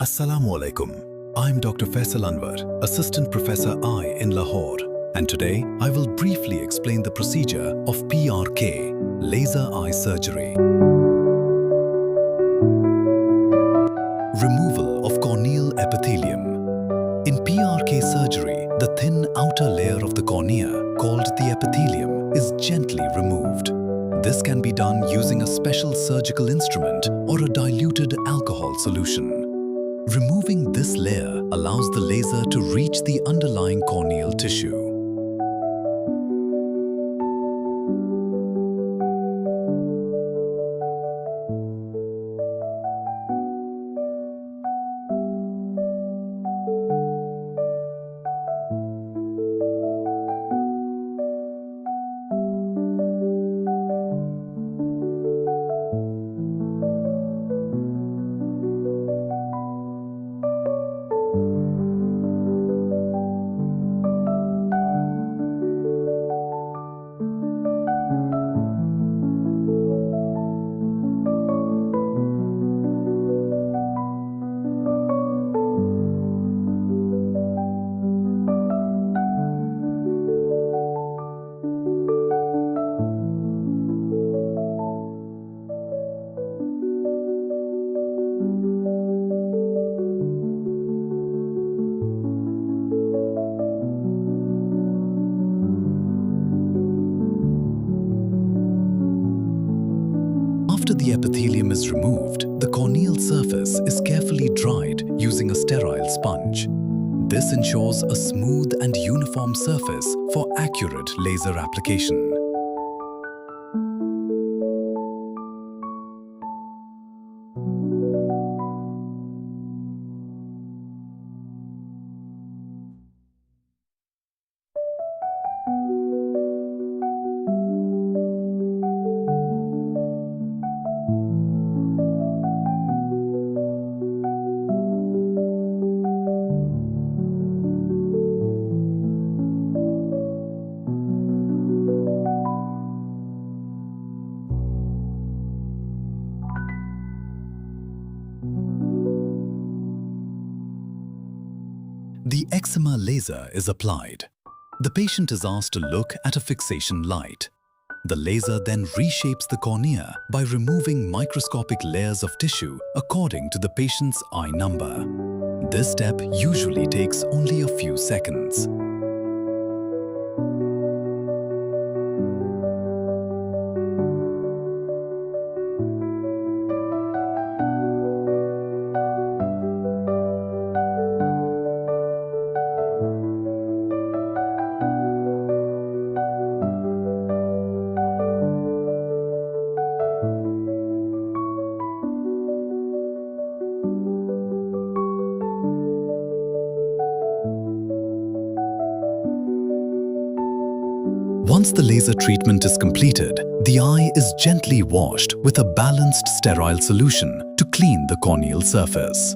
Assalamu alaikum. I'm Dr. Faisal Anwar, Assistant Professor Eye in Lahore, and today I will briefly explain the procedure of PRK, laser eye surgery. Removal of corneal epithelium. In PRK surgery, the thin outer layer of the cornea, called the epithelium, is gently removed. This can be done using a special surgical instrument or a diluted alcohol solution. Removing this layer allows the laser to reach the underlying corneal tissue. After the epithelium is removed, the corneal surface is carefully dried using a sterile sponge. This ensures a smooth and uniform surface for accurate laser application. The excimer laser is applied. The patient is asked to look at a fixation light. The laser then reshapes the cornea by removing microscopic layers of tissue according to the patient's eye number. This step usually takes only a few seconds. Once the laser treatment is completed, the eye is gently washed with a balanced sterile solution to clean the corneal surface.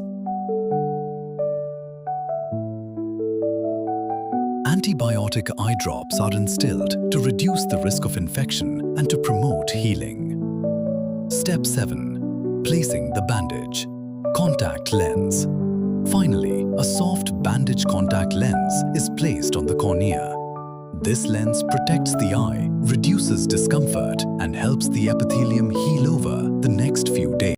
Antibiotic eye drops are instilled to reduce the risk of infection and to promote healing. Step 7. Placing the bandage. Contact lens. Finally, a soft bandage contact lens is placed on the cornea. This lens protects the eye, reduces discomfort, and helps the epithelium heal over the next few days.